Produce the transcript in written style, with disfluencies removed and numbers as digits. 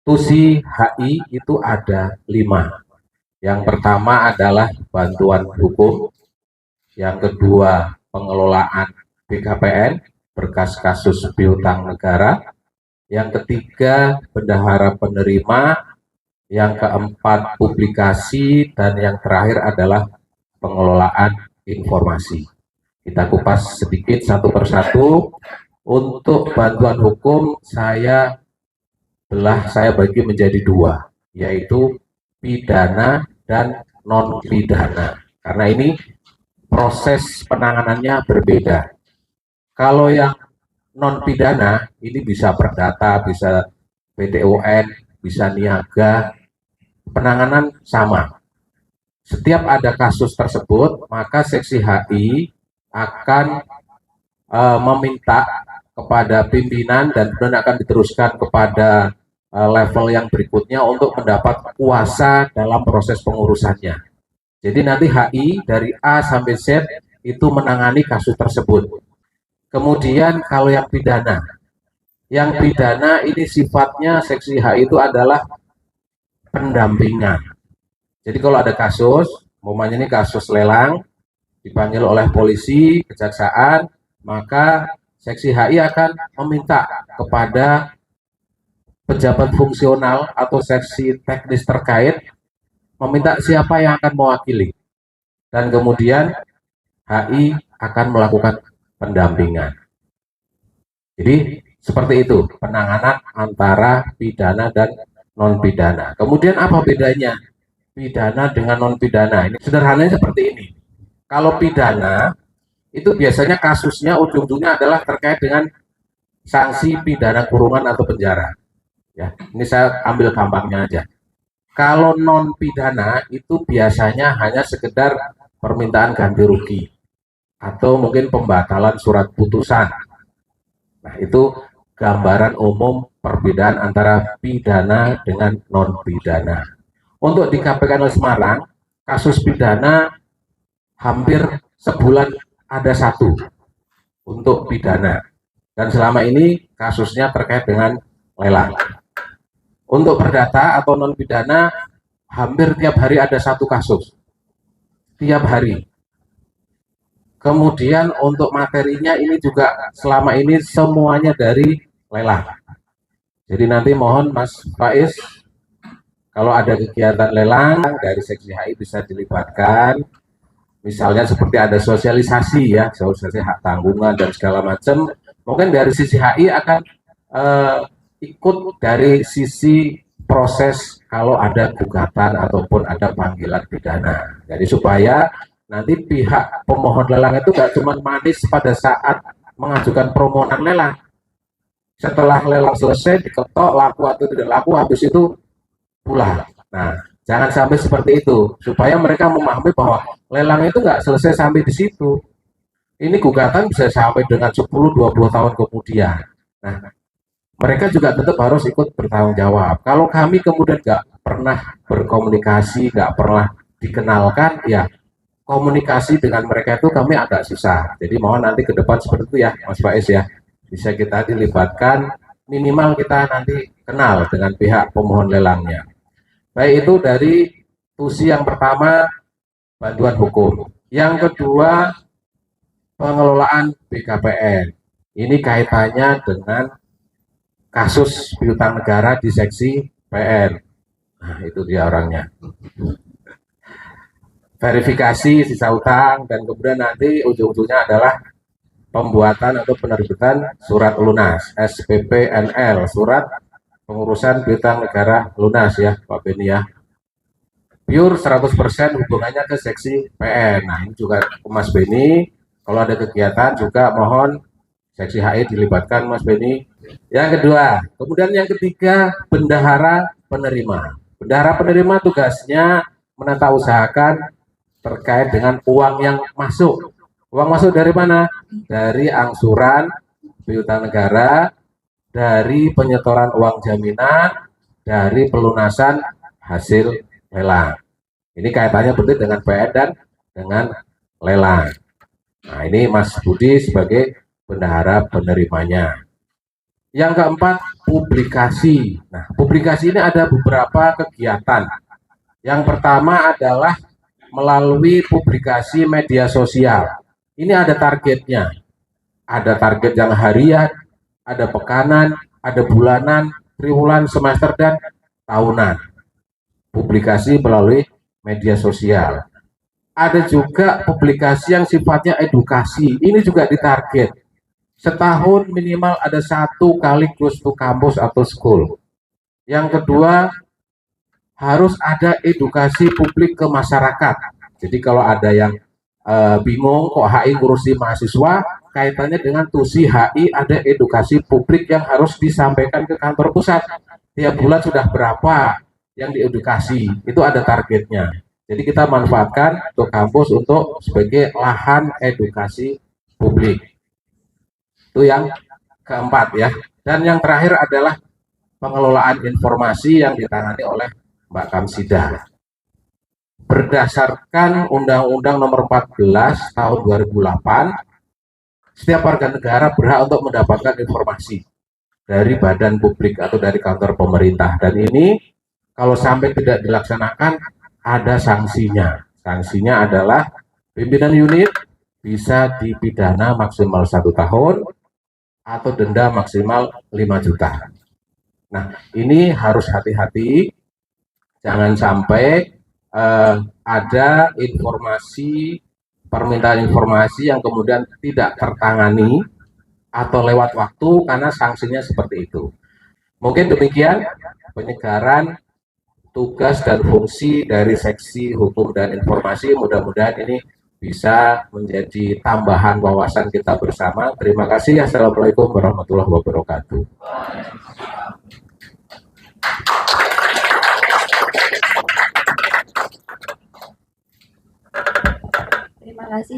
TUSI HI itu ada 5. Yang pertama adalah bantuan hukum, yang kedua pengelolaan BKPN, berkas kasus piutang negara, yang ketiga bendahara penerima, yang keempat publikasi, dan yang terakhir adalah pengelolaan informasi. Kita kupas sedikit satu persatu. Untuk bantuan hukum saya bagi menjadi 2, yaitu pidana dan non pidana, karena ini proses penanganannya berbeda. Kalau yang non pidana ini bisa perdata, bisa PTUN, bisa niaga, penanganan sama. Setiap ada kasus tersebut, maka seksi HI akan meminta kepada pimpinan dan kemudian akan diteruskan kepada level yang berikutnya untuk mendapat kuasa dalam proses pengurusannya. Jadi nanti HI dari A sampai Z itu menangani kasus tersebut. Kemudian kalau yang pidana ini sifatnya seksi HI itu adalah pendampingan. Jadi kalau ada kasus, umpamanya ini kasus lelang, dipanggil oleh polisi, kejaksaan, maka seksi HI akan meminta kepada pejabat fungsional atau seksi teknis terkait, meminta siapa yang akan mewakili, dan kemudian HI akan melakukan pendampingan. Jadi seperti itu penanganan antara pidana dan non pidana. Kemudian apa bedanya pidana dengan non pidana? Ini sederhananya seperti ini. Kalau pidana itu biasanya kasusnya ujung-ujungnya adalah terkait dengan sanksi pidana kurungan atau penjara. Ya, ini saya ambil gampangnya aja. Kalau non pidana itu biasanya hanya sekedar permintaan ganti rugi atau mungkin pembatalan surat putusan. Nah, itu gambaran umum perbedaan antara pidana dengan non pidana. Untuk di KPK Semarang, kasus pidana hampir sebulan ada 1 untuk pidana, dan selama ini kasusnya terkait dengan lelang. Untuk perdata atau non pidana hampir tiap hari ada 1 kasus, tiap hari. Kemudian untuk materinya ini juga selama ini semuanya dari lelang. Jadi nanti mohon Mas Faiz, kalau ada kegiatan lelang dari seksi HI bisa dilibatkan. Misalnya seperti ada sosialisasi ya, sosialisasi hak tanggungan dan segala macam. Mungkin dari sisi HI akan ikut dari sisi proses kalau ada gugatan ataupun ada panggilan pidana. Jadi supaya nanti pihak pemohon lelang itu gak cuma manis pada saat mengajukan permohonan lelang. Setelah lelang selesai diketok laku atau tidak laku, habis itu pulang. Nah, jangan sampai seperti itu, supaya mereka memahami bahwa lelang itu nggak selesai sampai di situ. Ini gugatan bisa sampai dengan 10-20 tahun kemudian. Nah, mereka juga tetap harus ikut bertanggung jawab. Kalau kami kemudian nggak pernah berkomunikasi, nggak pernah dikenalkan, ya komunikasi dengan mereka itu kami agak susah. Jadi mohon nanti ke depan seperti itu ya, Mas Faiz ya. Bisa kita dilibatkan, minimal kita nanti kenal dengan pihak pemohon lelangnya. Baik, itu dari TUSI yang pertama, bantuan hukum. Yang kedua, pengelolaan BKPN. Ini kaitannya dengan kasus piutang negara di seksi PN. Nah, itu dia orangnya. Verifikasi sisa utang, dan kemudian nanti ujung-ujungnya adalah pembuatan atau penerbitan surat lunas, SPPNL, surat pengurusan piutang negara lunas ya Pak Beni ya. Pure 100% hubungannya ke seksi PN. Nah, ini juga Mas Beni, kalau ada kegiatan juga mohon seksi HI dilibatkan Mas Beni. Yang kedua, kemudian yang ketiga, bendahara penerima. Bendahara penerima tugasnya menata usahakan terkait dengan uang yang masuk. Uang masuk dari mana? Dari angsuran piutang negara, dari penyetoran uang jaminan, dari pelunasan hasil lelang. Ini kaitannya betul dengan PN dan dengan lelang. Nah, ini Mas Budi sebagai bendahara penerimanya. Yang keempat, publikasi. Nah, publikasi ini ada beberapa kegiatan. Yang pertama adalah melalui publikasi media sosial. Ini ada targetnya. Ada target yang harian, ada pekanan, ada bulanan, triwulan, semester, dan tahunan. Publikasi melalui media sosial. Ada juga publikasi yang sifatnya edukasi. Ini juga ditarget. Setahun minimal ada 1 kali close to kampus atau school. Yang kedua, harus ada edukasi publik ke masyarakat. Jadi kalau ada yang bingung kok HI ngurusi mahasiswa, kaitannya dengan TUSI HI ada edukasi publik yang harus disampaikan ke kantor pusat. Tiap bulan sudah berapa yang diedukasi, itu ada targetnya. Jadi kita manfaatkan untuk kampus untuk sebagai lahan edukasi publik. Itu yang keempat ya. Dan yang terakhir adalah pengelolaan informasi yang ditangani oleh Mbak Kamsida. Berdasarkan Undang-Undang Nomor 14 Tahun 2008, setiap warga negara berhak untuk mendapatkan informasi dari badan publik atau dari kantor pemerintah. Dan ini kalau sampai tidak dilaksanakan ada sanksinya. Sanksinya adalah pimpinan unit bisa dipidana maksimal 1 tahun atau denda maksimal 5 juta. Nah, ini harus hati-hati, jangan sampai ada informasi, permintaan informasi yang kemudian tidak tertangani atau lewat waktu karena sanksinya seperti itu. Mungkin demikian penyegaran tugas dan fungsi dari seksi hukum dan informasi. Mudah-mudahan ini bisa menjadi tambahan wawasan kita bersama. Terima kasih. Assalamualaikum warahmatullahi wabarakatuh. Terima kasih.